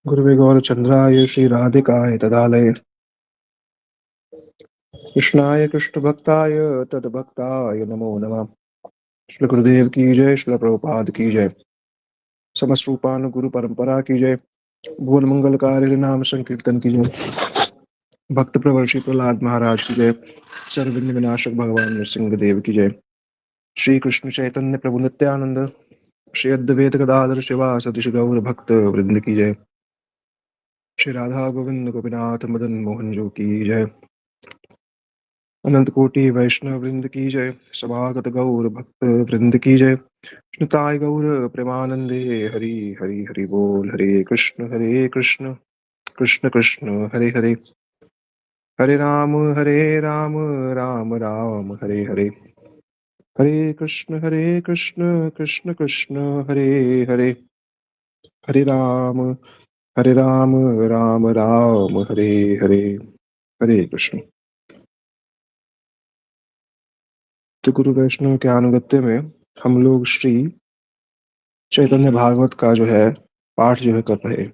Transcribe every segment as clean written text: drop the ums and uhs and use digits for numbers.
गुरुवे गौरचन्द्राय श्रीराधिकाय तदालये कृष्णाय कृष्णभक्ताय तद्भक्ताय नमो नमः। श्री गुरुदेव की जय, श्री प्रभुपाद की जय, समस्त रूपान गुरु परंपरा की जय, भुवन मंगलकारी नाम संकीर्तन की जय, भक्त प्रवर्षि प्रहलाद महाराज की जय, सर्वविघ्न विनाशक भगवान नृसिंह देव की जय। श्री कृष्ण चैतन्य प्रभु नित्यानंद, श्री अद्वैत गदाधर शिवा सतीश गौर भक्त वृंद की जय। श्री राधा गोविंद गोपीनाथ मदन मोहन जो की जय। अनंत कोटि वैष्णव वृंद की जय, समागत गौर भक्त वृंद की जय। कृष्णताय गौर प्रेमानंदे, हरि हरि हरि बोल, हरे कृष्ण कृष्ण कृष्ण हरे हरे, हरे राम राम राम हरे हरे, हरे कृष्ण कृष्ण कृष्ण हरे हरे, हरे राम हरे राम राम राम हरे हरे। हरे कृष्ण। तो गुरु वैष्णव के अनुगत्य में हम लोग श्री चैतन्य भागवत का जो है पाठ जो है कर रहे हैं।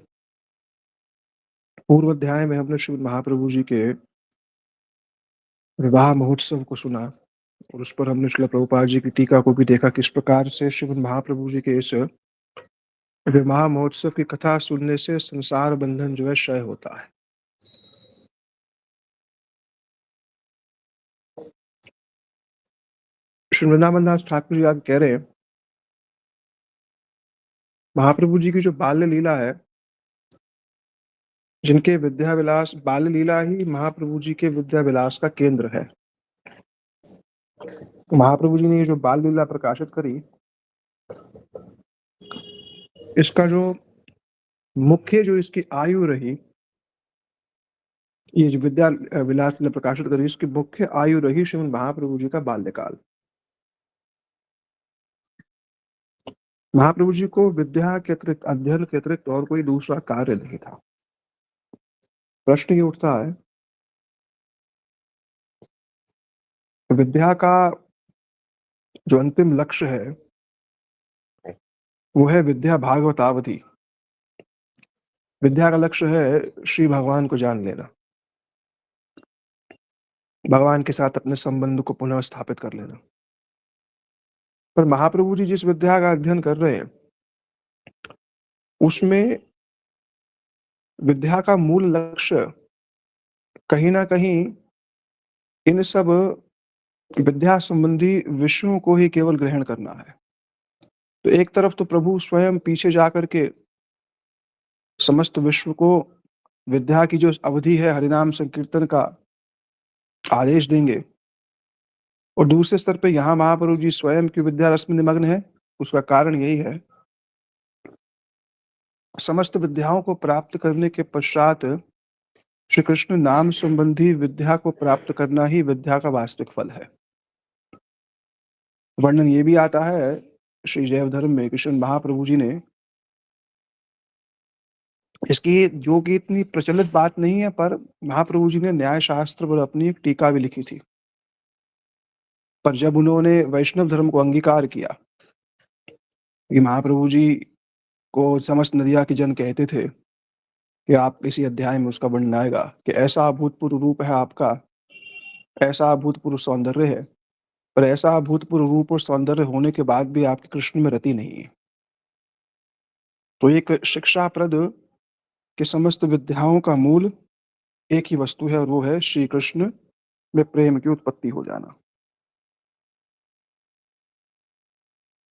पूर्व अध्याय में हमने श्री महाप्रभु जी के विवाह महोत्सव को सुना और उस पर हमने श्रील प्रभुपाद जी की टीका को भी देखा, किस प्रकार से श्रीमद् महाप्रभु जी के इस विवाह महोत्सव की कथा सुनने से संसार बंधन जो है क्षय होता है। श्री वृंदावन दास ठाकुर जी आज कह रहे हैं, महाप्रभु जी की जो बाल्य लीला है, जिनके विद्या विलास, बाल्य लीला ही महाप्रभु जी के विद्या विलास का केंद्र है। महाप्रभु जी ने ये जो बाल लीला प्रकाशित करी, इसका जो मुख्य जो इसकी आयु रही, ये जो विद्या विलास लीला प्रकाशित करी, इसकी मुख्य आयु रही श्रीमद् महाप्रभु जी का बाल्यकाल। महाप्रभु जी को विद्या के अतिरिक्त, अध्ययन के अतिरिक्त और कोई दूसरा कार्य नहीं था। प्रश्न ये उठता है, विद्या का जो अंतिम लक्ष्य है वो है विद्या भागवतावधि। विद्या का लक्ष्य है श्री भगवान को जान लेना, भगवान के साथ अपने संबंध को पुनः स्थापित कर लेना। पर महाप्रभु जी जिस विद्या का अध्ययन कर रहे हैं, उसमें विद्या का मूल लक्ष्य कहीं ना कहीं इन सब विद्या संबंधी विषयों को ही केवल ग्रहण करना है। तो एक तरफ तो प्रभु स्वयं पीछे जाकर के समस्त विश्व को विद्या की जो अवधि है हरिनाम संकीर्तन का आदेश देंगे, और दूसरे स्तर पे यहाँ महाप्रभु जी स्वयं की विद्या रस में निमग्न है। उसका कारण यही है, समस्त विद्याओं को प्राप्त करने के पश्चात श्री कृष्ण नाम संबंधी विद्या को प्राप्त करना ही विद्या का वास्तविक फल है। वर्णन ये भी आता है श्री जैव धर्म में, कृष्ण महाप्रभु जी ने, इसकी जो कि इतनी प्रचलित बात नहीं है, पर महाप्रभु जी ने न्याय शास्त्र पर अपनी एक टीका भी लिखी थी। पर जब उन्होंने वैष्णव धर्म को अंगीकार किया, कि महाप्रभु जी को समस्त नदिया के जन कहते थे कि आप इसी अध्याय में उसका वर्णन आएगा कि ऐसा अभूतपूर्व रूप है आपका, ऐसा अभूतपूर्व सौंदर्य है, पर ऐसा अभूतपूर्व रूप और सौंदर्य होने के बाद भी आपके कृष्ण में रति नहीं है। तो एक शिक्षाप्रद कि समस्त विद्याओं का मूल एक ही वस्तु है, और वो है श्री कृष्ण में प्रेम की उत्पत्ति हो जाना।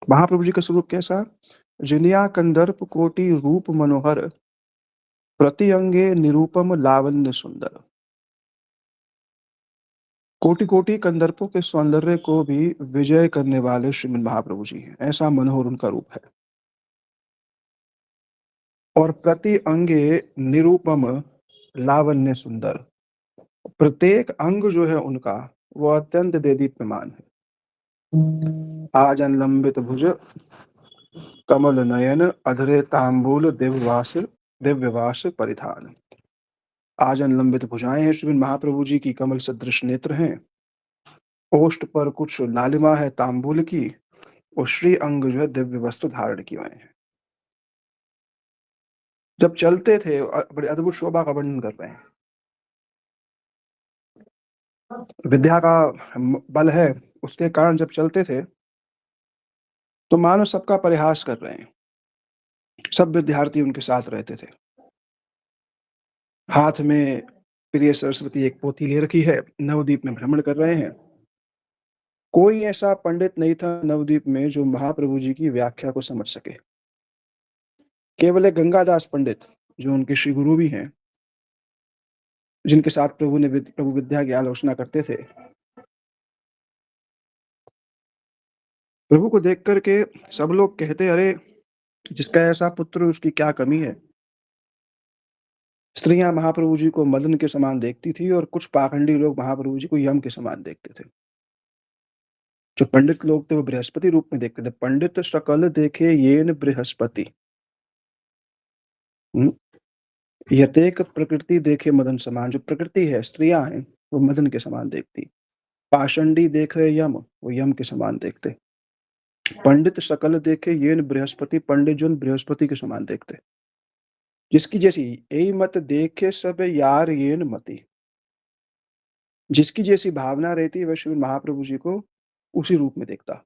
महाप्रभु जी का स्वरूप कैसा? जिनिया कंदर्प कोटि रूप मनोहर, प्रति अंगे निरूपम लावण्य सुंदर। कोटि कोटि कंदर्पों के सौंदर्य को भी विजय करने वाले श्रीमद् महाप्रभु जी हैं, ऐसा मनोहर उनका रूप है। और प्रति अंगे निरूपम लावण्य सुंदर, प्रत्येक अंग जो है उनका वो अत्यंत देदीप्यमान है। आजन लंबित भुज, कमल नयन, अधरे तांबूल दिव्यवास परिधान। आजन लंबित भुजाएं हैं श्री महाप्रभु जी की, कमल सदृश नेत्र हैं, ओष्ठ पर कुछ लालिमा है तांबूल की, और श्री अंग जो है दिव्य वस्त्र धारण किए हुए हैं। जब चलते थे बड़े अद्भुत शोभा का वर्णन कर रहे हैं। विद्या का बल है, उसके कारण जब चलते थे तो मानो सबका परिहास कर रहे हैं। सब विद्यार्थी उनके साथ रहते थे। हाथ में प्रिय सरस्वती एक पोथी ले रखी है, नवद्वीप में भ्रमण कर रहे हैं। कोई ऐसा पंडित नहीं था नवद्वीप में जो महाप्रभु जी की व्याख्या को समझ सके। केवल एक गंगादास पंडित, जो उनके श्री गुरु भी हैं, जिनके साथ प्रभु विद्या की आलोचना करते थे। प्रभु को देख कर के सब लोग कहते, अरे! जिसका ऐसा पुत्र उसकी क्या कमी है? स्त्रियाँ महाप्रभु जी को मदन के समान देखती थी और कुछ पाखंडी लोग महाप्रभु जी को यम के समान देखते थे। जो पंडित लोग थे वो बृहस्पति रूप में देखते थे। पंडित सकल देखे येन बृहस्पति। हुँ, यतेक प्रकृति देखे मदन समान। जो प्रकृति है, स्त्रियाँ हैं, वो मदन के समान देखती। पाषंडी देखे यम, वो यम के समान देखते। पंडित सकल देखे येन बृहस्पति, पंडित जन बृहस्पति के समान देखते। जिसकी जैसी एई मत देखे सब यार येन मति। जिसकी जैसी भावना रहती है वह श्री महाप्रभु जी को उसी रूप में देखता।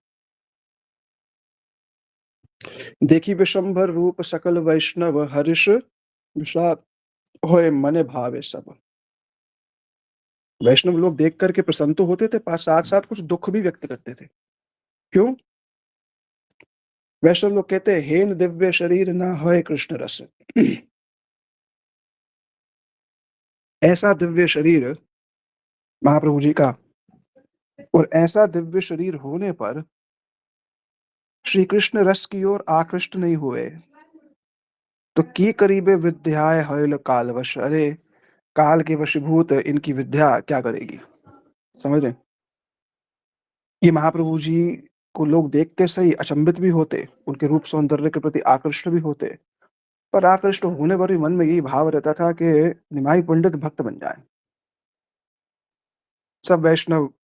देखी विशंभर रूप सकल वैष्णव हर्ष विषाद होए मने भावे सब। वैष्णव लोग देख करके प्रसन्न तो होते थे, पर साथ-साथ कुछ दुःख भी व्यक्त करते थे। क्यों? वैष्णव लोग कहते हैं, "हेन दिव्य शरीर ना होए कृष्ण रस।" ऐसा दिव्य शरीर महाप्रभु जी का, और ऐसा दिव्य शरीर होने पर श्री कृष्ण रस की ओर आकृष्ट नहीं हुए, तो की करीबे विद्याए हईल कालवश। अरे! काल के वशीभूत इनकी विद्या क्या करेगी? समझ रहे हैं? ये महाप्रभु जी को लोग देखते सही अचंभित भी होते, उनके रूप सौंदर्य के प्रति आकृष्ट भी होते, पर आकृष्ट होने पर भी मन में यही भाव रहता था कि निमाई पंडित भक्त बन जाएँ। सब वैष्णव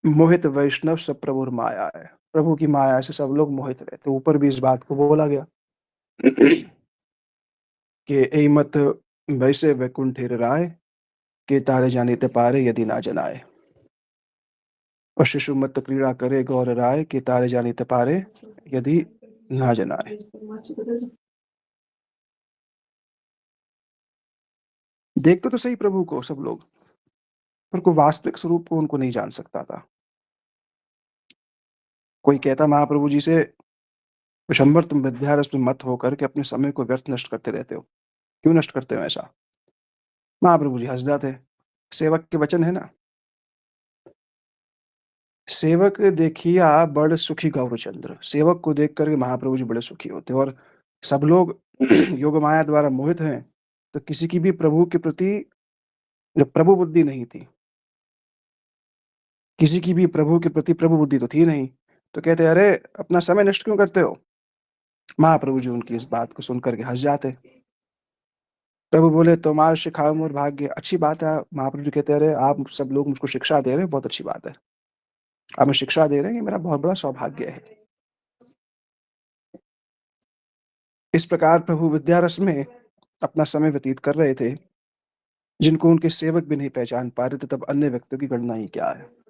मोहित वैष्णव सब प्रभुर माया है। प्रभु की माया से सब लोग मोहित रहते। ऊपर भी इस बात को बोला गया कि "एई मत वैसे वैकुंठेर राय, के तारे जानिते पारे यदि ना जनाए। और शिशु मत क्रीड़ा करे गौर राय, के तारे जानिते पारे यदि ना जनाए।" देखते तो सही प्रभु को सब लोग, पर कोई वास्तविक स्वरूप को उनको नहीं जान सकता था। कोई कहता महाप्रभु जी से, "विशंबर तुम विद्यारस में मत होकर के अपने समय को व्यर्थ नष्ट करते रहते हो। क्यों नष्ट करते हो ऐसा?" महाप्रभु जी हँस जाते। सेवक के वचन है ना, "सेवक देखिया बड़ सुखी गौरचंद्र।" सेवक को देख कर के महाप्रभु जी बड़े सुखी होते, और सब लोग योग माया द्वारा मोहित हैं, तो किसी की भी प्रभु के प्रति जब प्रभु बुद्धि नहीं थी, किसी की भी प्रभु के प्रति प्रभु बुद्धि तो थी नहीं, तो कहते, "अरे! अपना समय नष्ट क्यों करते हो?" महाप्रभु जी उनकी इस बात को सुन कर के हँस जाते। प्रभु बोले, "तुम्हारा सिखाओ मोर भाग्य।" अच्छी बात है। महाप्रभु जी कहते, "अरे! आप सब लोग मुझको शिक्षा दे रहे हो, बहुत अच्छी बात है। आप हमें शिक्षा दे रहे हैं, ये मेरा बहुत बड़ा सौभाग्य है।" इस प्रकार प्रभु विद्यारस में अपना समय व्यतीत कर रहे थे, जिनको उनके सेवक भी नहीं पहचान पा रहे थे, तब अन्य व्यक्तियों की गणना ही क्या है।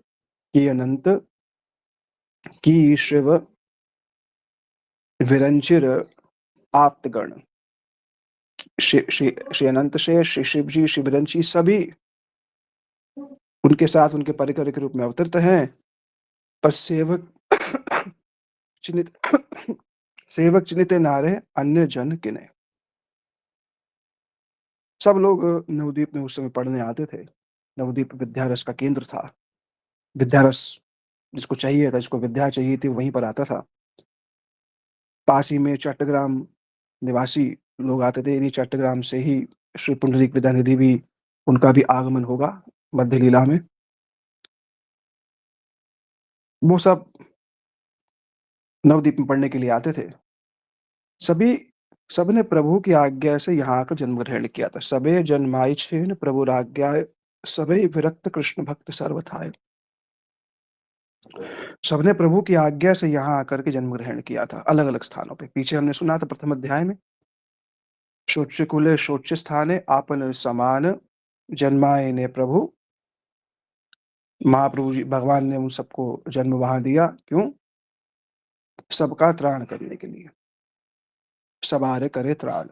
कि अनंत की शिव विरंचिर आप्तगण। श्री अनंत से श्री शिव जी, श्री विरंची सभी उनके साथ उनके परिकर के रूप में अवतरित हैं, पर सेवक चिन्हित सेवक चिन्हिते नारे अन्य जन किन्हें। सब लोग नवद्वीप में उस समय पढ़ने आते थे। नवद्वीप विद्यारस का केंद्र था। विद्यारस जिसको चाहिए था, जिसको विद्या चाहिए थी, वहीं पर आता था। पास ही में चट्टग्राम निवासी लोग आते थे। इन्हीं चट्टग्राम से ही श्री पुंडरीक विद्यानिधि भी, उनका भी आगमन होगा मध्य लीला में। वो सब नवद्वीप में पढ़ने के लिए आते थे। सभी सबने प्रभु की आज्ञा से यहाँ आकर जन्म ग्रहण किया था। सबे जन्माइछिन प्रभुराज्ञाय, सबे विरक्त कृष्ण भक्त सर्वथाय। सबने प्रभु की आज्ञा से यहाँ आकर के जन्म ग्रहण किया था, अलग-अलग स्थानों पे। पीछे हमने सुना था प्रथम अध्याय में, शोच्य कुले शोच्य स्थाने आपन समान जन्माए ने प्रभु। महाप्रभु जी भगवान ने उन सबको जन्म वहाँ दिया, क्यों? सबका त्राण करने के लिए। सबारे करे त्राण।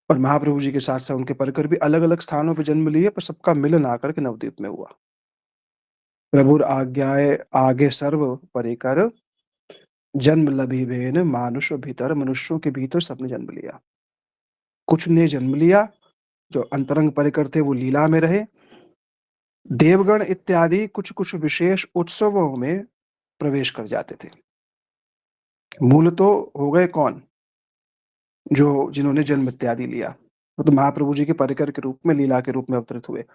और महाप्रभु जी के साथ-साथ उनके परिकर भी अलग-अलग स्थानों पे जन्म लिए, पर सबका मिलन आकर के नवद्वीप में हुआ। प्रभुर आज्ञाए आगे सर्व परिकर, जन्म लभिबेन मानुष भीतर, मनुष्यों के भीतर सबने जन्म लिया। कुछ ने जन्म लिया, जो अंतरंग परिकर थे वो लीला में रहे। देवगण इत्यादि कुछ-कुछ विशेष उत्सवों में प्रवेश कर जाते थे। मूल तो हो गए कौन? जो जिन्होंने जन्म इत्यादि लिया। वो तो महाप्रभु जी के परिकर के रूप में, लीला के रूप में अवतरित हुए।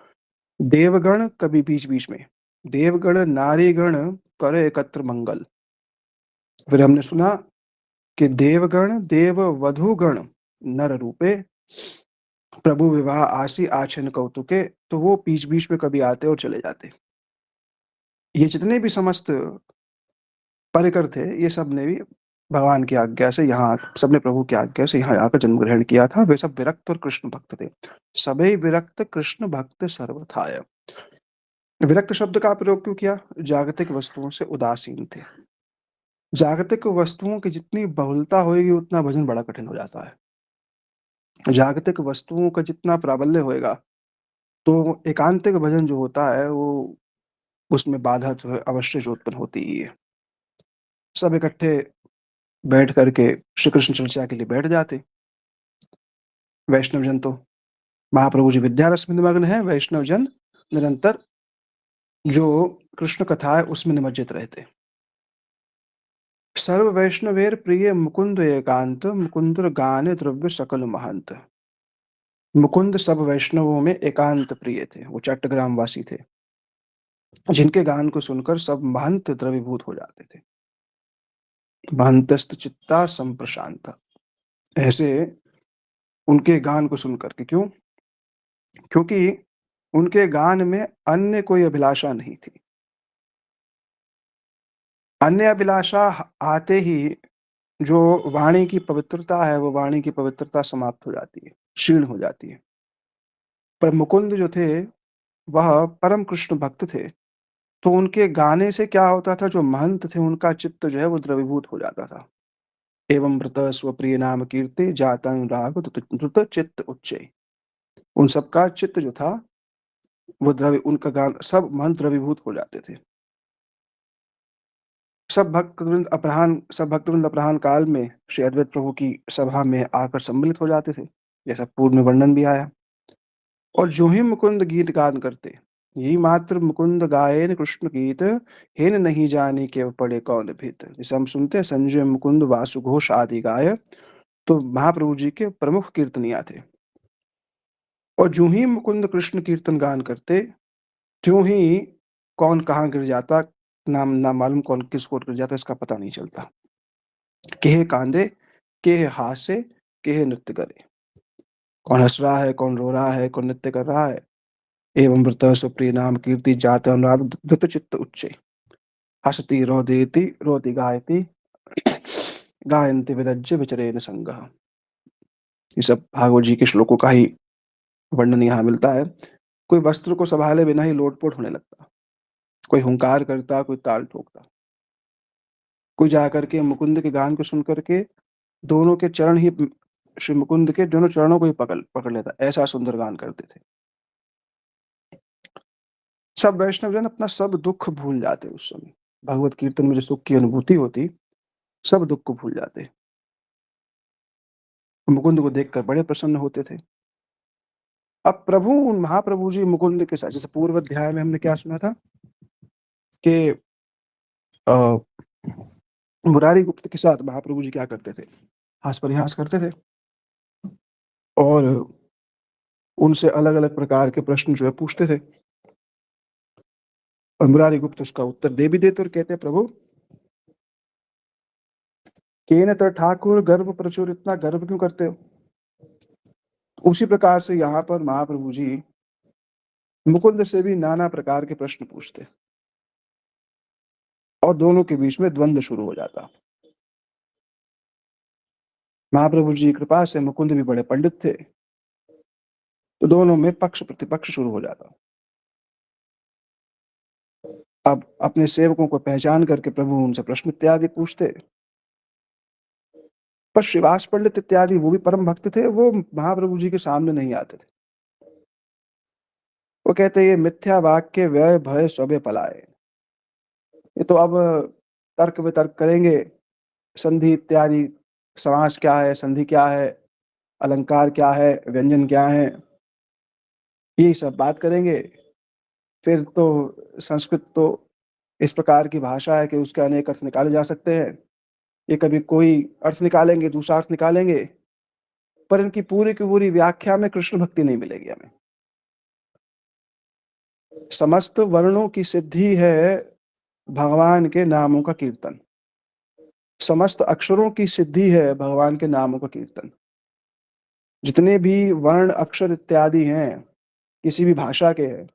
देवगण कभी बीच-बीच में, देवगण नारीगण करे एकत्र मंगल। फिर हमने सुना कि देवगण देव वधूगण नर रूपे, प्रभु विवाह आसी आछन कौतुके, तो वो बीच-बीच में कभी आते और चले जाते। ये जितने भी समस्त परिकर थे, ये सब ने भी भगवान की आज्ञा से यहाँ सबने प्रभु की आज्ञा से यहाँ आकर जन्म ग्रहण किया था। वे सब विरक्त और कृष्ण भक्त थे। सबै विरक्त कृष्ण भक्त सर्वथाय। विरक्त शब्द का प्रयोग क्यों किया? जागतिक वस्तुओं से उदासीन थे। जागतिक वस्तुओं की जितनी बहुलता होएगी उतना भजन बड़ा कठिन हो जाता है। जागतिक वस्तुओं का जितना प्राबल्य होएगा, तो एकांतिक भजन जो होता है वो उसमें बाधा जो है अवश्य जो उत्पन्न होती ही है। सब इकट्ठे बैठ कर के श्री कृष्ण चर्चा के लिए बैठ जाते। वैष्णव जन तो महाप्रभु जी विद्या रस में निमग्न हैं, वैष्णव जन निरंतर जो कृष्ण कथा है उसमें निमज्जित रहते। सर्व वैष्णवेर प्रिय मुकुंद एकांत, मुकुंद गाने द्रव्य सकल महंत। मुकुंद सब वैष्णवों में एकांत प्रिय थे, वो चट्टग्राम वासी थे, जिनके गान को सुनकर सब महंत द्रवीभूत हो जाते थे। महंतस्त चित्ता संप्रशांत, ऐसे उनके गान को सुनकर के। क्यों? क्योंकि उनके गान में अन्य कोई अभिलाषा नहीं थी। अन्य अभिलाषा आते ही जो वाणी की पवित्रता है, वो वाणी की पवित्रता समाप्त हो जाती है, क्षीण हो जाती है। पर मुकुंद जो थे, वह परम कृष्ण भक्त थे, तो उनके गाने से क्या होता था, जो महंत थे उनका चित्त जो है वो द्रवीभूत हो जाता था। एवं मृत स्वप्रिय नाम कीर्ति जाता अनुराग द्रुत चित्त उच्चै। उन सबका चित्त जो था वो उनका गान सब मन द्रवीभूत हो जाते थे। सब भक्तवृंद अपराह्न काल में श्री अद्वैत प्रभु की सभा में आकर सम्मिलित हो जाते थे, जैसा पूर्व में वर्णन भी आया। और जो ही मुकुंद गीत गान करते, यही मात्र मुकुंद गायन कृष्ण गीत, हेन नहीं जाने के पड़े कौन भीत। जैसे हम सुनते हैं संजय मुकुंद वासु घोष आदि गाय, तो महाप्रभु जी के प्रमुख कीर्तनिया थे। और जो ही मुकुंद कृष्ण कीर्तन गान करते, त्यों ही कौन कहाँ गिर जाता, नाम ना मालूम कौन किस ओर गिर जाता, इसका पता नहीं चलता। केह कांदे, केह हासे, केह नृत्य करे। कौन हँस रहा है, कौन रो रहा है, कौन नृत्य कर रहा है। एवं वृत सुप्रिय नाम कीर्ति जात अनुराग द्रुत चित्त उच्चे। हसति रोदेति रोति गायति, गायन्ति विरज्य विचरेण संगः। ये सब भागवत जी के श्लोकों का ही वर्णन यहाँ मिलता है। कोई वस्त्र को संभाले बिना ही लोटपोट होने लगता, कोई हुंकार करता, कोई ताल ठोकता, कोई जाकर के मुकुंद के गान को सुन करके दोनों के चरण ही श्री मुकुंद के दोनों चरणों को ही पकड़ पकड़ लेता, ऐसा सुंदर गान करते थे। सब वैष्णव जन अपना सब दुख भूल जाते उस समय। भगवत कीर्तन में जो सुख की अनुभूति होती, सब दुख को भूल जाते। मुकुंद को देखकर बड़े प्रसन्न होते थे। अब प्रभु उन महाप्रभु जी मुकुंद के साथ, जैसे पूर्व अध्याय में हमने क्या सुना था कि अ, मुरारी गुप्त के साथ महाप्रभु जी क्या करते थे, हास परिहास करते थे और उनसे अलग-अलग प्रकार के प्रश्न जो है पूछते थे। और मुरारी गुप्त उसका उत्तर दे भी देते और कहते हैं, प्रभु केन त ठाकुर गर्व प्रचुर, इतना गर्व क्यों करते हो? उसी प्रकार से यहाँ पर महाप्रभु जी मुकुंद से भी नाना प्रकार के प्रश्न पूछते और दोनों के बीच में द्वंद्व शुरू हो जाता। महाप्रभु जी की कृपा से मुकुंद भी बड़े पंडित थे, तो दोनों में पक्ष प्रतिपक्ष शुरू हो जाता। अब अपने सेवकों को पहचान करके प्रभु उनसे प्रश्न इत्यादि पूछते। पर श्रीवास पंडित इत्यादि वो भी परम भक्त थे, वो महाप्रभु जी के सामने नहीं आते थे। वो कहते ये मिथ्या वाक्य व्यय भय सबे पलाए। ये तो अब तर्क वितर्क करेंगे, संधि इत्यादि, समास क्या है, संधि क्या है, अलंकार क्या है, व्यंजन क्या है, यही सब बात करेंगे। फिर तो संस्कृत तो इस प्रकार की भाषा है कि उसके अनेक अर्थ निकाले जा सकते हैं। ये कभी कोई अर्थ निकालेंगे, दूसरा अर्थ निकालेंगे, पर इनकी पूरी की पूरी व्याख्या में कृष्ण भक्ति नहीं मिलेगी हमें। समस्त वर्णों की सिद्धि है भगवान के नामों का कीर्तन। समस्त अक्षरों की सिद्धि है भगवान के नामों का कीर्तन। जितने भी वर्ण, अक्षर इत्यादि हैं, किसी भी भाषा के हैं,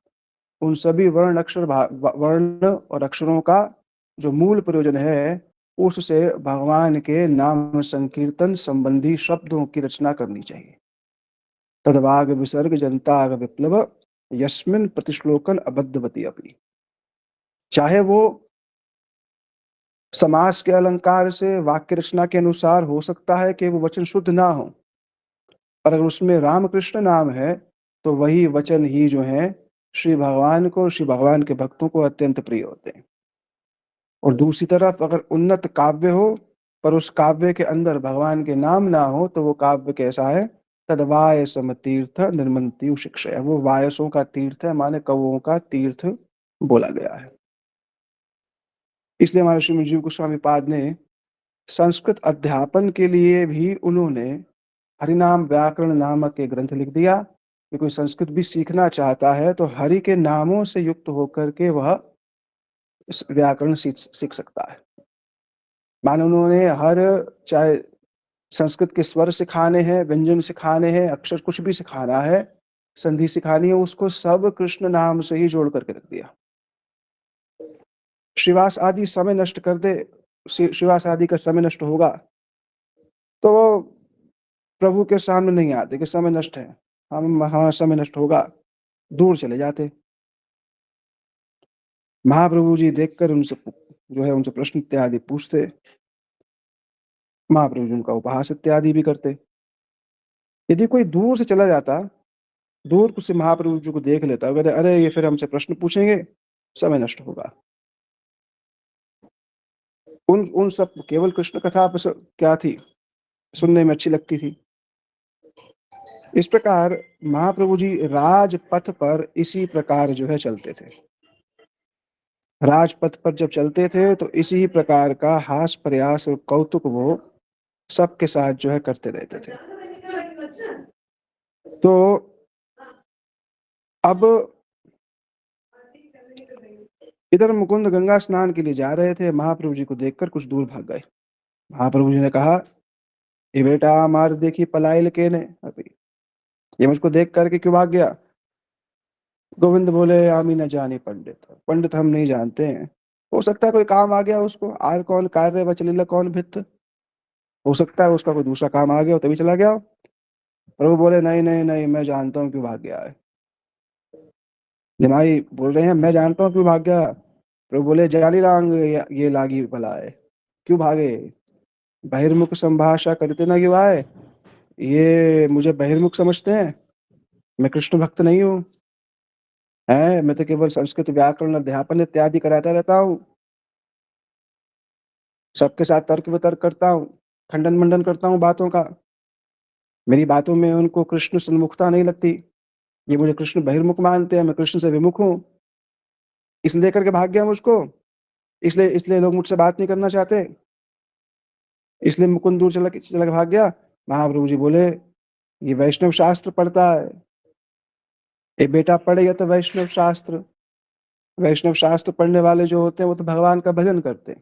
उन सभी वर्ण, अक्षर वर्ण और अक्षरों का जो मूल प्रयोजन है, उससे भगवान के नाम संकीर्तन संबंधी शब्दों की रचना करनी चाहिए। तद्वाग विसर्ग जनताग विप्लव यस्मिन् प्रतिश्लोकन अबद्धवती अपि। चाहे वो समास के अलंकार से वाक्य रचना के अनुसार हो सकता है कि वो वचन शुद्ध ना हो, पर अगर उसमें रामकृष्ण नाम है, तो वही वचन ही जो है श्री भगवान को, श्री भगवान के भक्तों को अत्यंत प्रिय होते हैं। और दूसरी तरफ अगर उन्नत काव्य हो, पर उस काव्य के अंदर भगवान के नाम ना हो, तो वो काव्य कैसा है? तद्वायसम तीर्थ निर्मन्त्यु शिक्षया। वो वायसों का तीर्थ है, माने कवों का तीर्थ बोला गया है। इसलिए हमारे श्रीमद जीव गोस्वामी पाद ने संस्कृत अध्यापन के लिए भी उन्होंने हरिनाम व्याकरण नामक एक ग्रंथ लिख दिया कि कोई संस्कृत भी सीखना चाहता है तो हरि के नामों से युक्त होकर के वह इस व्याकरण सीख सकता है। माने उन्होंने हर, चाहे संस्कृत के स्वर सिखाने हैं, व्यंजन सिखाने हैं, अक्षर कुछ भी सिखाना है, संधि सिखानी है, उसको सब कृष्ण नाम से ही जोड़ करके रख दिया। श्रीवास आदि समय नष्ट कर दे, श्रीवास आदि का समय नष्ट होगा, तो वो प्रभु के सामने नहीं आते कि समय नष्ट है, हम हाँ समय नष्ट होगा, दूर चले जाते। महाप्रभु जी देखकर उनसे जो है उनसे प्रश्न इत्यादि पूछते, महाप्रभु जी उनका उपहास इत्यादि भी करते। यदि कोई दूर से चला जाता, दूर से महाप्रभु जी को देख लेता, अगर अरे ये फिर हमसे प्रश्न पूछेंगे, समय नष्ट होगा। उन उन सब केवल कृष्ण कथा बस क्या थी, सुनने में अच्छी लगती थी। इस प्रकार महाप्रभु जी राजपथ पर इसी प्रकार जो है चलते थे। राजपथ पर जब चलते थे तो इसी प्रकार का हास प्रयास और कौतुक वो सबके साथ जो है करते रहते थे। तो अब इधर मुकुंद गंगा स्नान के लिए जा रहे थे, महाप्रभु जी को देखकर कुछ दूर भाग गए। महाप्रभु जी ने कहा, ये बेटा हमारे देखी पलायन के ने अभी, ये मुझको देख करके क्यों भाग गया? गोविंद बोले, आमी न जाने पंडित, पंडित हम नहीं जानते हैं। हो सकता है कोई काम आ गया उसको, आर कौन कार्य वचलिल कौन भित्त, हो सकता है उसका कोई दूसरा काम आ गया हो तभी चला गया हो। प्रभु बोले, नहीं नहीं नहीं, मैं जानता हूँ क्यों भाग गया है। निमाई बोल रहे हैं, मैं जानता हूँ क्यों भाग गया। प्रभु बोले, जाली रांग ये लागी भला है, क्यों भागे? बहिर्मुख संभाषा करते ना क्यों आए? ये मुझे बहिर्मुख समझते हैं, मैं कृष्ण भक्त नहीं हूँ, है मैं तो केवल संस्कृत व्याकरण अध्यापन इत्यादि कराता रहता हूँ, सबके साथ तर्क वितर्क करता हूँ, खंडन मंडन करता हूँ बातों का, मेरी बातों में उनको कृष्ण सन्मुखता नहीं लगती, ये मुझे कृष्ण बहिर्मुख मानते हैं, मैं कृष्ण से विमुख हूँ, इसलिए करके भाग गया मुझको, इसलिए इसलिए लोग मुझसे बात नहीं करना चाहते, इसलिए मुकुंद दूर चला चला के भाग गया। महाप्रभु जी बोले, ये वैष्णव शास्त्र पढ़ता है, ये बेटा पढ़ेगा तो वैष्णव शास्त्र, वैष्णव शास्त्र पढ़ने वाले जो होते हैं वो तो भगवान का भजन करते हैं।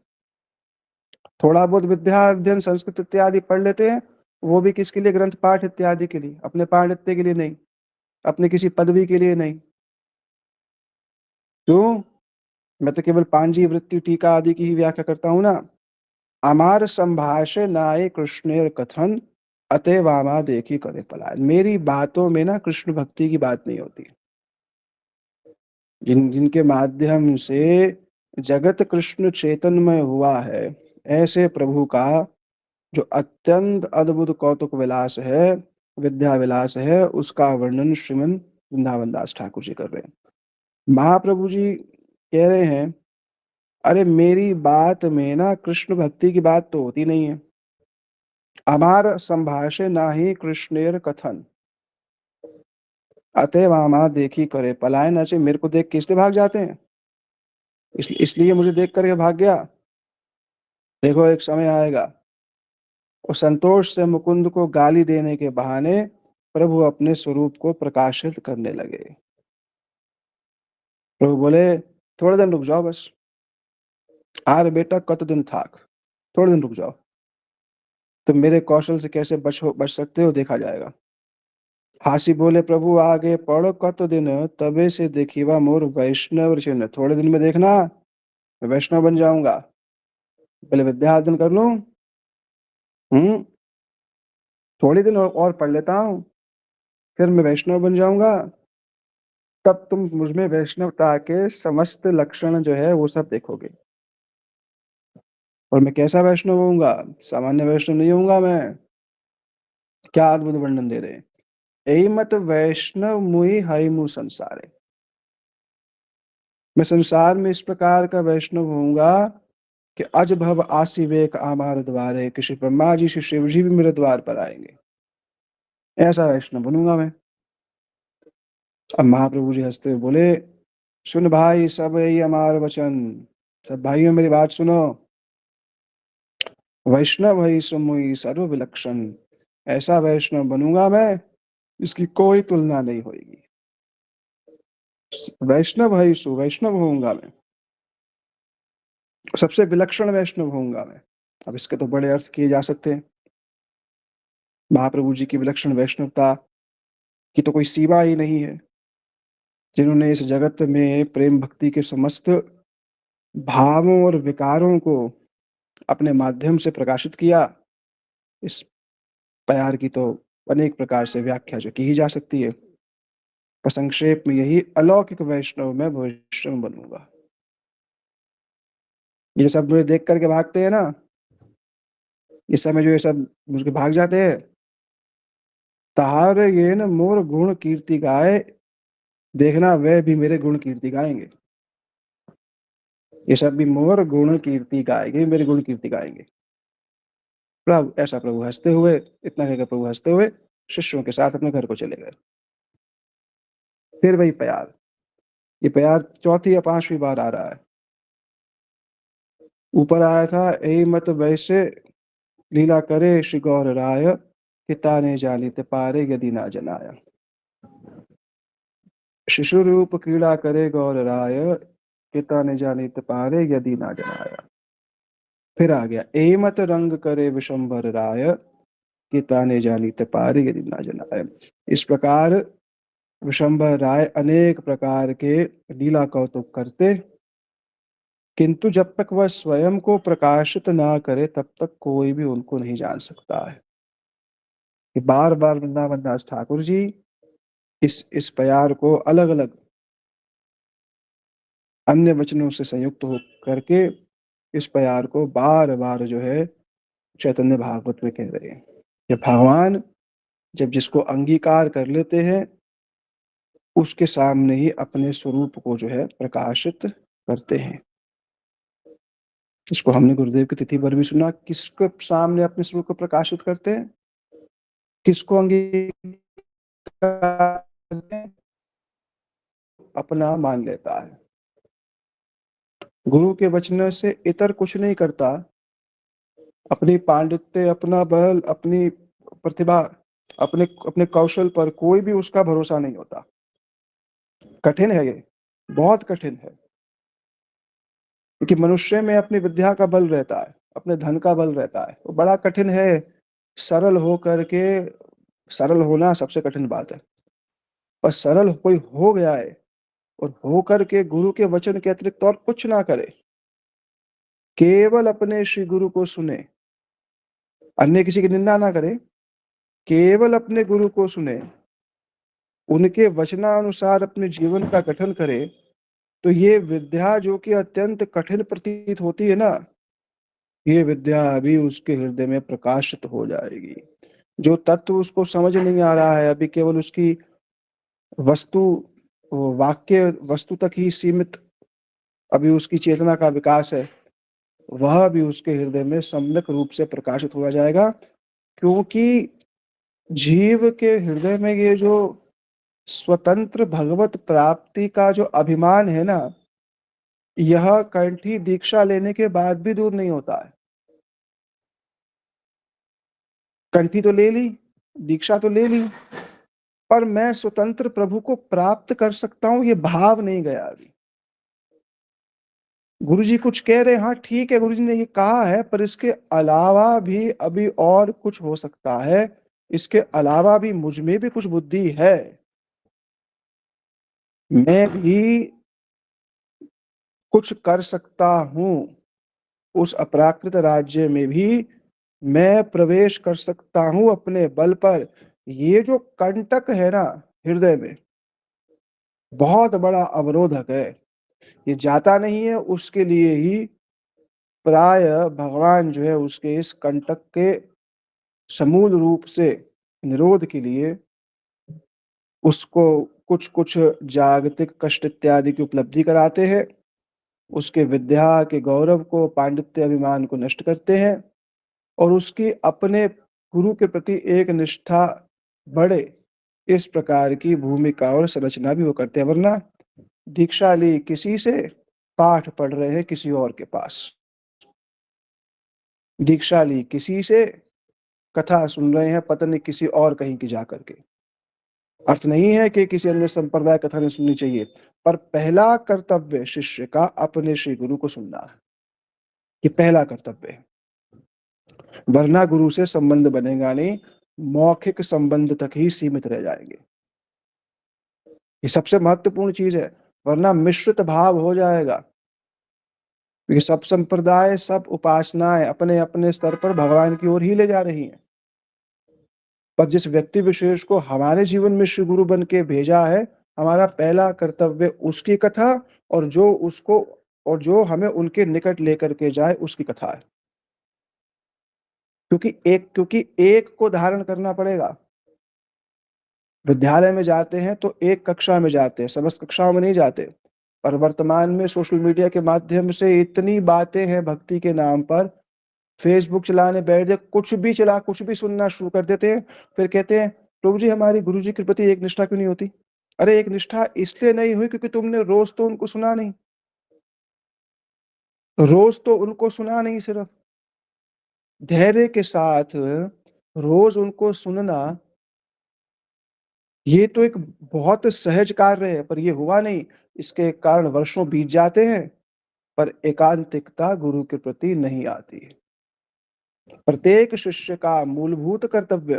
थोड़ा बहुत विद्या अध्ययन संस्कृत इत्यादि पढ़ लेते हैं, वो भी किसके लिए? ग्रंथ पाठ इत्यादि के लिए, अपने पांडित्य के लिए नहीं, अपने किसी पदवी के लिए नहीं। क्यों? मैं तो केवल पांजी वृत्ति टीका आदि की ही व्याख्या करता हूँ ना। अमार संभाषे नाय कृष्णेर कथन अतः वामा देखी करे पलायन। मेरी बातों में ना कृष्ण भक्ति की बात नहीं होती। जिनके माध्यम से जगत कृष्ण चैतन्यमय हुआ है, ऐसे प्रभु का जो अत्यंत अद्भुत कौतुक विलास है, विद्या विलास है, उसका वर्णन श्रीमन वृंदावन दास ठाकुर जी कर रहे हैं। महाप्रभु जी कह रहे हैं, अरे मेरी बात में ना कृष्ण भक्ति की बात तो होती नहीं है। अमार संभाषे नाही कृष्णेर कथन, अतः वामा देखी करे पलायन। ऐसे मेरे को देख के इसलिए भाग जाते हैं, इसलिए मुझे देख करके भाग गया। देखो एक समय आएगा और संतोष से मुकुंद को गाली देने के बहाने प्रभु अपने स्वरूप को प्रकाशित करने लगे। प्रभु बोले, थोड़े दिन रुक जाओ बस। आर बेटा कत दिन थाक, थोड़े दिन रुक जाओ। तुम मेरे कौशल से कैसे बच सकते हो देखा जाएगा। हासी बोले, प्रभु आगे पढ़ो कत दिन, तबे से देखिवा मोर वैष्णव चिन्ह। थोड़े दिन में देखना मैं वैष्णव बन जाऊंगा। पहले विद्या अर्जन कर लूं, हम्म, थोड़ी दिन और पढ़ लेता हूँ, फिर मैं वैष्णव बन जाऊंगा। तब तुम मुझमें वैष्णवता के समस्त लक्षण जो है वो सब देखोगे। और मैं कैसा वैष्णव होऊंगा? सामान्य वैष्णव नहीं होऊंगा मैं। क्या अद्भुत वर्णन दे रहे हैं। यही मत वैष्णव मुई हई मु संसारे। मैं संसार में इस प्रकार का वैष्णव होऊंगा कि अज भव आसी वेक आमार द्वारे, किसी ब्रह्मा जी से शिव जी भी मेरे द्वार पर आएंगे। ऐसा वैष्णव बनूंगा मैं। अब महाप्रभु जी हंसते हुए बोले, सुन भाई सब यही हमार वचन। सब भाइयों मेरी बात सुनो। वैष्णव है सुमुई सर्व विलक्षण। ऐसा वैष्णव बनूंगा मैं, इसकी कोई तुलना नहीं होगी। वैष्णव है सु वैष्णव होऊंगा मैं, सबसे विलक्षण वैष्णव होऊंगा मैं। अब इसके तो बड़े अर्थ किए जा सकते हैं। महाप्रभु जी की विलक्षण वैष्णवता की तो कोई सीमा ही नहीं है। जिन्होंने इस जगत में प्रेम भक्ति के समस्त भावों और विकारों को अपने माध्यम से प्रकाशित किया, इस प्यार की तो अनेक प्रकार से व्याख्या जो की ही जा सकती है। पर संक्षेप में यही, अलौकिक वैष्णव मैं वैष्णव बनूंगा। ये सब मुझे देख करके भागते हैं ना, इस समय जो ये सब मुझे भाग जाते हैं, तार ये न मोर गुण कीर्ति गाए। देखना वे भी मेरे गुण कीर्ति गाएंगे। ये सब भी मोर गुण कीर्ति गाएंगे, मेरे गुण कीर्ति गाएंगे। प्रभु ऐसा प्रभु हंसते हुए, इतना कहकर प्रभु हंसते हुए शिष्यों के साथ अपने घर को चले गए। फिर वही प्यार, ये प्यार चौथी या पांचवी बार आ रहा है। ऊपर आया था, यही मत वैसे लीला करे श्री गौर राय, पिता ने जानित पारे यदि ना जनाया। शिशु रूप क्रीड़ा करे गौर राय, पिता ने जानित पारे यदि ना जनाया। फिर आ गया, ए मत रंग करे विशंभर राय, पिता ने जानित पारे यदि ना जनाया। इस प्रकार विशंभर राय अनेक प्रकार के लीला कौतुक करते, किंतु जब तक वह स्वयं को प्रकाशित ना करे तब तक कोई भी उनको नहीं जान सकता है। कि बार बार वृंदावन दास ठाकुर जी इस प्यार को अलग अलग अन्य वचनों से संयुक्त हो करके इस प्यार को बार बार जो है चैतन्य भागवत में कह रहे हैं कि भगवान जब जिसको अंगीकार कर लेते हैं, उसके सामने ही अपने स्वरूप को जो है प्रकाशित करते हैं। इसको हमने गुरुदेव की तिथि पर भी सुना, किसके सामने अपने स्वरूप को प्रकाशित करते हैं, किसको अंगीकार करते हैं? अपना मान लेता है, गुरु के वचन से इतर कुछ नहीं करता। अपनी पांडित्य, अपना बल, अपनी प्रतिभा, अपने अपने कौशल पर कोई भी उसका भरोसा नहीं होता। कठिन है ये, बहुत कठिन है। क्योंकि मनुष्य में अपनी विद्या का बल रहता है, अपने धन का बल रहता है, वो बड़ा कठिन है। सरल हो करके, सरल होना सबसे कठिन बात है। पर सरल कोई हो गया है और हो करके गुरु के वचन के अतिरिक्त और कुछ ना करे, केवल अपने श्री गुरु को सुने, अन्य किसी की निंदा ना करे, केवल अपने गुरु को सुने, उनके वचनानुसार अपने जीवन का गठन करे, तो ये विद्या जो कि अत्यंत कठिन प्रतीत होती है ना, ये विद्या अभी उसके हृदय में प्रकाशित हो जाएगी। जो तत्व उसको समझ नहीं आ रहा है, अभी केवल उसकी वस्तु वाक्य वस्तु तक ही सीमित अभी उसकी चेतना का विकास है, वह भी उसके हृदय में सम्यक रूप से प्रकाशित हुआ जाएगा। क्योंकि जीव के हृदय में ये जो स्वतंत्र भगवत प्राप्ति का जो अभिमान है ना, यह कंठी दीक्षा लेने के बाद भी दूर नहीं होता है। कंठी तो ले ली, दीक्षा तो ले ली, पर मैं स्वतंत्र प्रभु को प्राप्त कर सकता हूँ, ये भाव नहीं गया अभी। गुरुजी कुछ कह रहे हैं, हाँ ठीक है, गुरुजी ने ये कहा है, पर इसके अलावा भी अभी और कुछ हो सकता है। इसके अलावा भी मुझ में भी कुछ बुद्धि है। मैं भी कुछ कर सकता हूँ। उस अपराकृत राज्य में भी मैं प्रवेश कर सकता हूँ अपने बल पर। ये जो कंटक है ना हृदय में, बहुत बड़ा अवरोधक है। ये जाता नहीं है, उसके लिए ही प्राय भगवान जो है उसके इस कंटक के समूल रूप से निरोध के लिए उसको कुछ-कुछ जागतिक कष्ट इत्यादि की उपलब्धि कराते हैं। उसके विद्या के गौरव को, पांडित्य अभिमान को नष्ट करते हैं और उसकी अपने गुरु के प्रति एक निष्ठा बढ़े, इस प्रकार की भूमिका और संरचना भी वो करते हैं। वरना दीक्षा ली किसी से, पाठ पढ़ रहे हैं किसी और के पास। दीक्षा ली किसी से, कथा सुन रहे हैं पता नहीं किसी और कहीं की जा कर के। अर्थ नहीं है कि किसी अन्य संप्रदाय कथा नहीं सुननी चाहिए, पर पहला कर्तव्य शिष्य का अपने श्री गुरु को सुनना है। ये पहला कर्तव्य है। वरना गुरु से संबंध बनेगा नहीं, मौखिक संबंध तक ही सीमित रह जाएंगे। ये सबसे महत्वपूर्ण चीज है, वरना मिश्रित भाव हो जाएगा। ये सब संप्रदाय, सब उपासनाएं अपने-अपने स्तर पर भगवान की ओर ही ले जा रही हैं। पर जिस व्यक्ति विशेष को हमारे जीवन में श्री गुरु बन के भेजा है, हमारा पहला कर्तव्य उसकी कथा और जो हमें उनके निकट लेकर के जाए उसकी कथा है। क्योंकि एक को धारण करना पड़ेगा। विद्यालय में जाते हैं तो एक कक्षा में जाते हैं, समस्त कक्षाओं में नहीं जाते। पर वर्तमान में सोशल मीडिया के माध्यम से इतनी बातें हैं भक्ति के नाम पर, फेसबुक चलाने बैठ जाए, कुछ भी सुनना शुरू कर देते हैं। फिर कहते हैं, "प्रभु जी हमारी गुरु जी के प्रति एक निष्ठा क्यों नहीं होती?" अरे एक निष्ठा इसलिए नहीं हुई क्योंकि तुमने रोज़ तो उनको सुना नहीं। रोज़ तो उनको सुना नहीं सिर्फ, धैर्य के साथ रोज़ उनको सुनना, ये तो एक बहुत सहज कार्य है, पर ये हुआ नहीं। इसके कारण वर्षों बीत जाते हैं, पर एकांतिकता गुरु के प्रति नहीं आती है। प्रत्येक शिष्य का मूलभूत कर्तव्य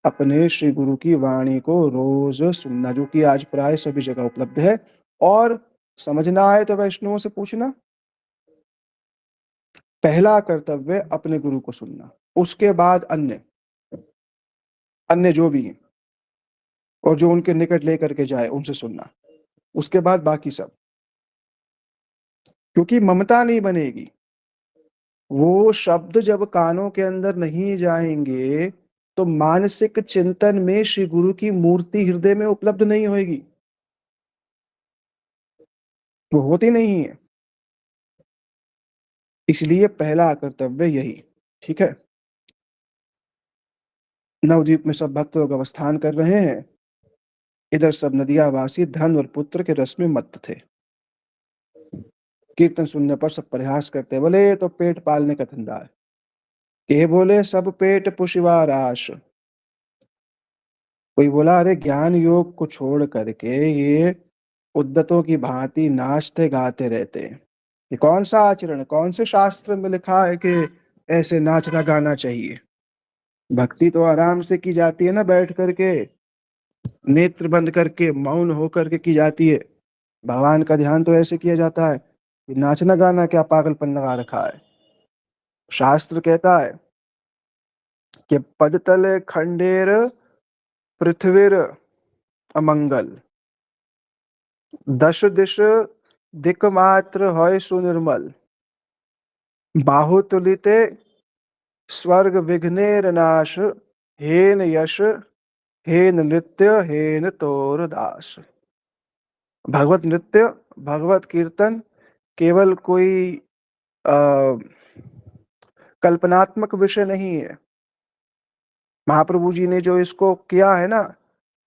अपने श्री गुरु की वाणी को रोज सुनना, जो कि आज प्राय सभी जगह उपलब्ध है। और समझना आए तो वैष्णवों से पूछना। पहला कर्तव्य अपने गुरु को सुनना, उसके बाद अन्य अन्य जो भी हैं और जो उनके निकट लेकर के जाए उनसे सुनना, उसके बाद बाकी सब। क्योंकि ममता नहीं बनेगी। वो शब्द जब कानों के अंदर नहीं जाएंगे, तो मानसिक चिंतन में श्री गुरु की मूर्ति हृदय में उपलब्ध नहीं होगी। वो होती नहीं है। इसलिए पहला कर्तव्य यही, ठीक है? नवद्वीप में सब भक्त लोग अवस्थान कर रहे हैं। इधर सब नदियावासी धन और पुत्र के रस में मत्त थे। कीर्तन सुनने पर सब परिहास करते, बोले ये तो पेट पालने का धंधा है। के बोले सब पेट पुशिवा राश। कोई बोला अरे ज्ञान योग को छोड़ करके ये उद्यतों की भांति नाचते गाते रहते हैं। ये कौन सा आचरण, कौन से शास्त्र में लिखा है कि ऐसे नाचना गाना चाहिए? भक्ति तो आराम से की जाती है ना, बैठ करके, नेत्र बंद करके, मौन होकर के की जाती है। भगवान का ध्यान तो ऐसे किया जाता है। ये नाचना गाना क्या पागलपन लगा रखा है? शास्त्र कहता है कि पदतल खंडेर पृथ्वीर अमंगल, दश दिश दिक मात्र होय सुनिर्मल, बाहुतुलिते स्वर्ग विघ्नेर नाश, हेन यश हेन नृत्य हेन तोर दास। भगवत नृत्य, भगवत कीर्तन केवल कोई अ, कल्पनात्मक विषय नहीं है। महाप्रभु जी ने जो इसको किया है ना,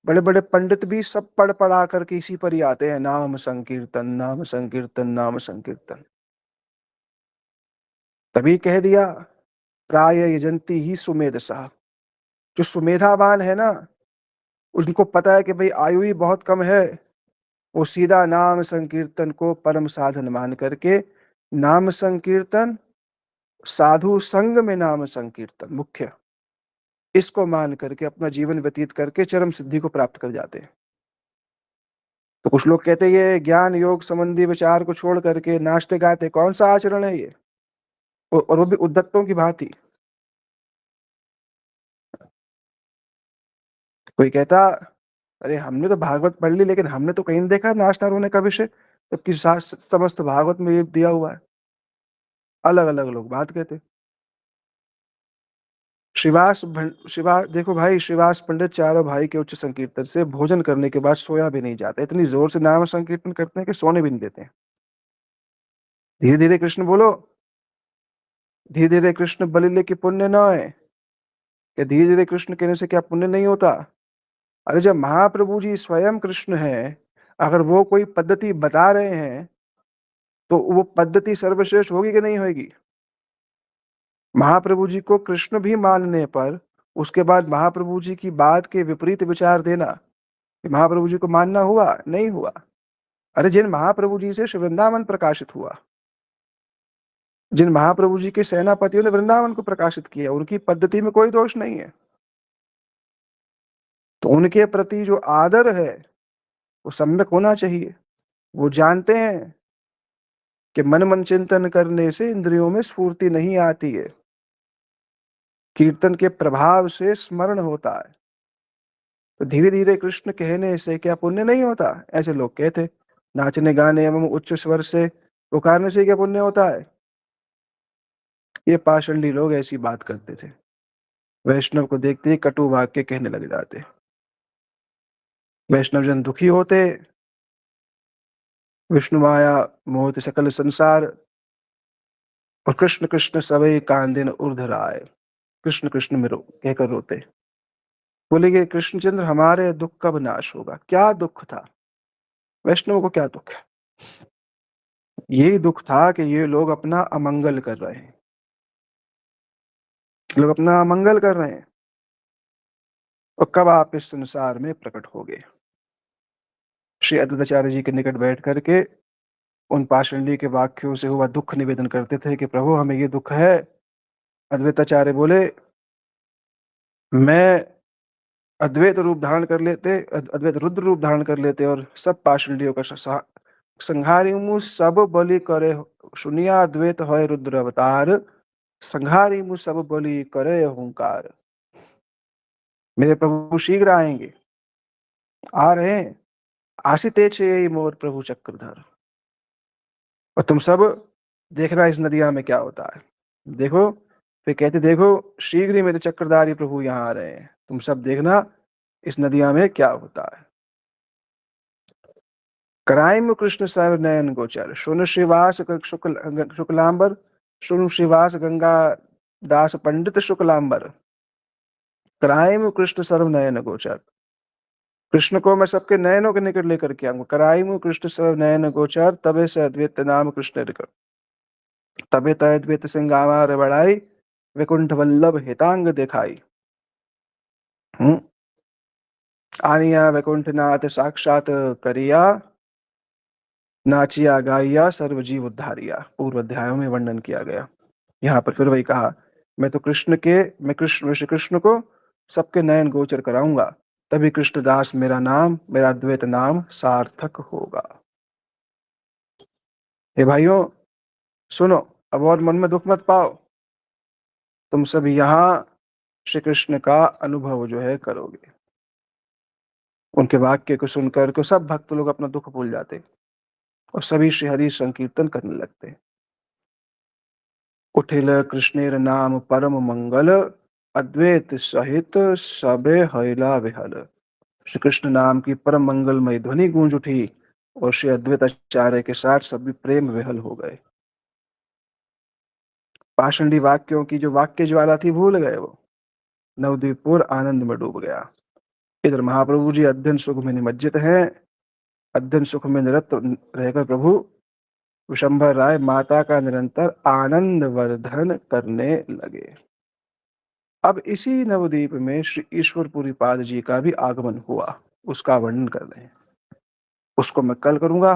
बड़े बड़े पंडित भी सब पढ़ पढ़ा करके इसी पर ही आते हैं, नाम संकीर्तन नाम संकीर्तन नाम संकीर्तन। तभी कह दिया प्राय यजंती ही सुमेध साहब। जो सुमेधावान है ना, उनको पता है कि भाई आयु ही बहुत कम है, वो सीधा नाम संकीर्तन को परम साधन मान करके नाम संकीर्तन, साधु संग में नाम संकीर्तन मुख्य, इसको मान करके अपना जीवन व्यतीत करके चरम सिद्धि को प्राप्त कर जाते हैं। तो कुछ लोग कहते हैं ये ज्ञान योग संबंधी विचार को छोड़ करके नाचते गाते कौन सा आचरण है ये, और वो भी उद्धतों की भांति। कोई कहता अरे हमने तो भागवत पढ़ ली, लेकिन हमने तो कहीं नहीं देखा नाचना रोने का विषय, जबकि समस्त भागवत में ये दिया हुआ है। अलग अलग लोग बात कहते। श्रीवास देखो भाई, श्रीवास पंडित चारों भाई के उच्च संकीर्तन से भोजन करने के बाद सोया भी नहीं जाता, इतनी जोर से नाम संकीर्तन करते हैं कि सोने भी नहीं देते हैं। धीरे धीरे कृष्ण बोलो, धीरे धीरे कृष्ण बलि लेके पुण्य न है, कि धीरे धीरे कृष्ण कहने से क्या पुण्य नहीं होता। अरे जब महाप्रभु जी स्वयं कृष्ण है, अगर वो कोई पद्धति बता रहे हैं तो वो पद्धति सर्वश्रेष्ठ होगी कि नहीं होगी। महाप्रभु जी को कृष्ण भी मानने पर उसके बाद महाप्रभु जी की बात के विपरीत विचार देना, कि महाप्रभु जी को मानना हुआ नहीं हुआ। अरे जिन महाप्रभु जी से श्री वृंदावन प्रकाशित हुआ, जिन महाप्रभु जी के सेनापतियों ने वृंदावन को प्रकाशित किया, उनकी पद्धति में कोई दोष नहीं है। तो उनके प्रति जो आदर है वो सम्यक होना चाहिए। वो जानते हैं कि मन मन चिंतन करने से इंद्रियों में स्फूर्ति नहीं आती है, कीर्तन के प्रभाव से स्मरण होता है। तो धीरे धीरे कृष्ण कहने से क्या पुण्य नहीं होता, ऐसे लोग कहते। नाचने गाने एवं उच्च स्वर से पुकारने से क्या पुण्य होता है। ये पाषंडी लोग ऐसी बात करते थे, वैष्णव को देखते ही कटु वाक्य कहने लग जाते। वैष्णव जन दुखी होते, विष्णु माया मोहित सकल संसार, और कृष्ण कृष्ण सवे कांदिन ऊर्ध्वराय, कृष्ण कृष्ण में कहकर रोते। बोलेंगे कृष्णचंद्र हमारे दुख कब नाश होगा। क्या दुख था, वैष्णव को क्या दुख है। यही दुख था कि ये लोग अपना अमंगल कर रहे हैं, लोग अपना अमंगल कर रहे हैं, और कब आप इस संसार में प्रकट होगे। श्री अद्वैताचार्य जी के निकट बैठ करके उन पाषंडी के वाक्यों से हुआ दुख निवेदन करते थे कि प्रभु हमें ये दुख है। अद्वैताचार्य बोले मैं अद्वैत रूप धारण कर लेते, अद्वैत रुद्र रूप धारण कर लेते, और सब पाषंडियों का संहारी मु सब बलि करे, सुनिया अद्वैत है रुद्र अवतार, संहारी मु सब बलि करे हुंकार। मेरे प्रभु शीघ्र आएंगे, आ रहे हैं, आशिते छे मोर प्रभु चक्रधर। और तुम सब देखना इस नदिया में क्या होता है। देखो, फिर कहते देखो शीघ्र ही मेरे चक्रधारी प्रभु यहाँ आ रहे हैं, तुम सब देखना इस नदिया में क्या होता है। कराइम कृष्ण सर नयन गोचर, सुन श्रीवास शुक्लांबर, सुन श्रीवास गंगा दास पंडित शुक्लांबर, कराइम कृष्ण सर्व नयन गोचर। कृष्ण को मैं सबके नयनों के निकट लेकर के आऊंगा। कराइम कृष्ण सर्व नयन गोचर, तबे से अद्वैत नाम कृष्ण रिकर, तबे तद्वैत सिंगावार बढ़ाई, वैकुंठ वल्लभ हितांग दिखाई। आनिया वैकुंठ नाथ साक्षात करिया, नाचिया गाइया सर्व जीव उद्धारिया। पूर्व अध्यायों में वर्णन किया गया। यहाँ पर फिर वही कहा, मैं तो मैं कृष्ण श्री कृष्ण को सबके नयन गोचर कराऊंगा, तभी कृष्णदास मेरा नाम, मेरा द्वैत नाम सार्थक होगा। हे भाइयों सुनो, अब और मन में दुख मत पाओ। तुम सब यहाँ श्री कृष्ण का अनुभव जो है करोगे। उनके वाक्य को सुनकर के सब भक्त लोग अपना दुख भूल जाते और सभी श्री हरि संकीर्तन करने लगते। उठिल कृष्णेर नाम परम मंगल, अद्वैत सहित सबे हरिला विहल। श्री कृष्ण नाम की परम मंगलमय ध्वनि गूंज उठी और श्री अद्वैत आचार्य के साथ सभी प्रेम विहल हो गए। पाषंडी वाक्यों की जो वाक्य ज्वाला थी भूल गए वो। नवद्वीपुर आनंद में डूब गया। इधर महाप्रभु जी अध्ययन सुख में निमज्जित हैं। अध्ययन सुख में निरत रहकर प्रभु विशंभर राय माता का निरंतर आनंद वर्धन करने लगे। अब इसी नवद्वीप में श्री ईश्वरपुरी पाद जी का भी आगमन हुआ, उसका वर्णन कर रहे हैं। उसको मैं कल करूंगा।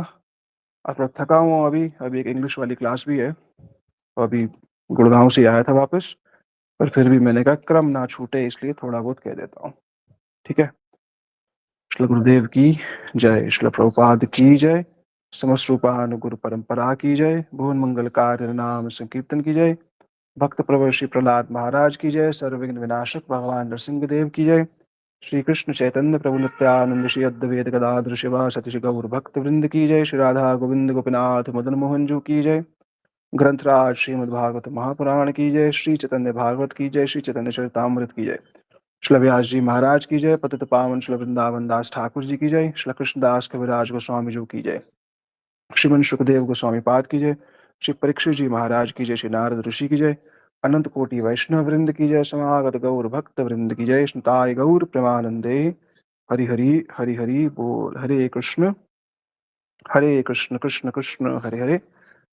अब थका हूँ अभी एक इंग्लिश वाली क्लास भी है, तो अभी गुड़गांव से आया था वापस, पर फिर भी मैंने कहा क्रम ना छूटे इसलिए थोड़ा बहुत कह देता हूँ। ठीक है। श्री गुरुदेव की जय, श्री प्रभुपाद की जय, समस्त रूपानुगुरु परंपरा की जय, भुवन मंगलकार नाम संकीर्तन की जय, भक्त प्रवर श्री प्रहलाद महाराज की जय, सर्वविघ्न विनाशक भगवान नरसिंह देव की जय, श्री कृष्ण चैतन्य प्रभु नित्यानंद श्री अद्वैत गदाधर शिवा सतीश गौर भक्त वृंद की जय, श्री राधा गोविंद गोपीनाथ मदन मोहन जी की जय, ग्रंथराज श्रीमद् भागवत महापुराण की जय, श्री चैतन्य भागवत की जय, श्री चैतन्य चरितामृत की जय, श्री व्यास जी महाराज की जय, पतित पावन श्री वृंदावन दास ठाकुर जी की जय, श्री कृष्णदास कविराज गोस्वामी जी की जय, श्रीमन सुखदेव गोस्वामी पाद की जय, श्री परीक्षित जी महाराज की जय, श्री नारद ऋषि की जय, अनंत कोटि वैष्णव वृंद की जय, समागत गौर भक्त वृंद की जय, स्ताय गौर प्रेमानंदे। हरि हरि हरि हरि बोल। हरे कृष्ण कृष्ण कृष्ण हरे हरे,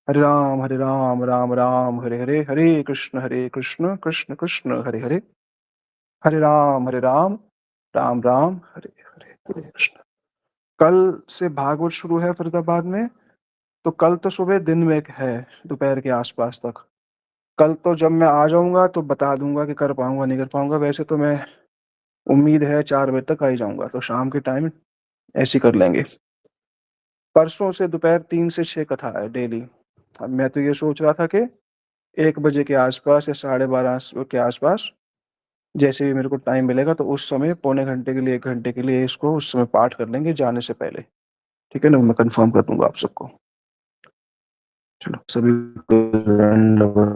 हरे राम राम राम हरे हरे, हरे कृष्ण कृष्ण कृष्ण हरे हरे, हरे राम राम राम हरे हरे। हरे कृष्ण। कल से भागवत शुरू है फरीदाबाद में, तो कल तो सुबह दिन में है, दोपहर के आसपास तक। कल तो जब मैं आ जाऊंगा तो बता दूंगा कि कर पाऊंगा नहीं कर पाऊंगा। वैसे तो मैं उम्मीद है 4 बजे तक आ ही जाऊंगा, तो शाम के टाइम ऐसे कर लेंगे। परसों से दोपहर 3 से 6 कथा है डेली। अब मैं तो ये सोच रहा था कि 1 बजे के आसपास या 12:30 के आसपास जैसे भी मेरे को टाइम मिलेगा तो उस समय पौने घंटे के लिए 1 घंटे के लिए इसको उस समय पाठ कर लेंगे जाने से पहले। ठीक है ना, मैं कंफर्म कर दूंगा आप सबको। चलो सभी को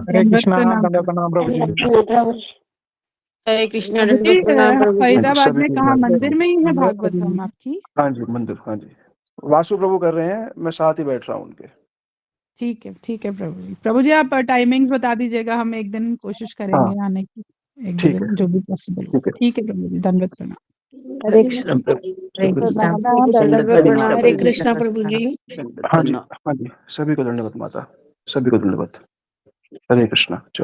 हरे कृष्णा, प्रणाम दंडवत प्रणाम प्रभु जी। हरे कृष्ण प्रभु जी, दंडवत प्रणाम प्रभु जी। फरीदाबाद में सभी कहा को। मंदिर में ही है भागवतम आपकी? हाँ जी मंदिर, हाँ जी वासु प्रभु कर रहे हैं, मैं साथ ही बैठ रहा हूँ उनके। ठीक है प्रभु जी। प्रभु जी आप टाइमिंग्स बता दीजिएगा, हम एक दिन कोशिश करेंगे आने की, एक दो ठीक दिन है जो भी पॉसिबल। ठीक है। ठीक है प्रभु जी, धन्यवाद प्रणाम। हरे कृष्ण प्रभु, हरे कृष्ण दंडवत प्रणाम हरे प्रभु कृष्णा जी। प्रभु जी। हाँ जी सभी को धन्यवाद माता, सभी को धन्यवाद। हरे कृष्णा।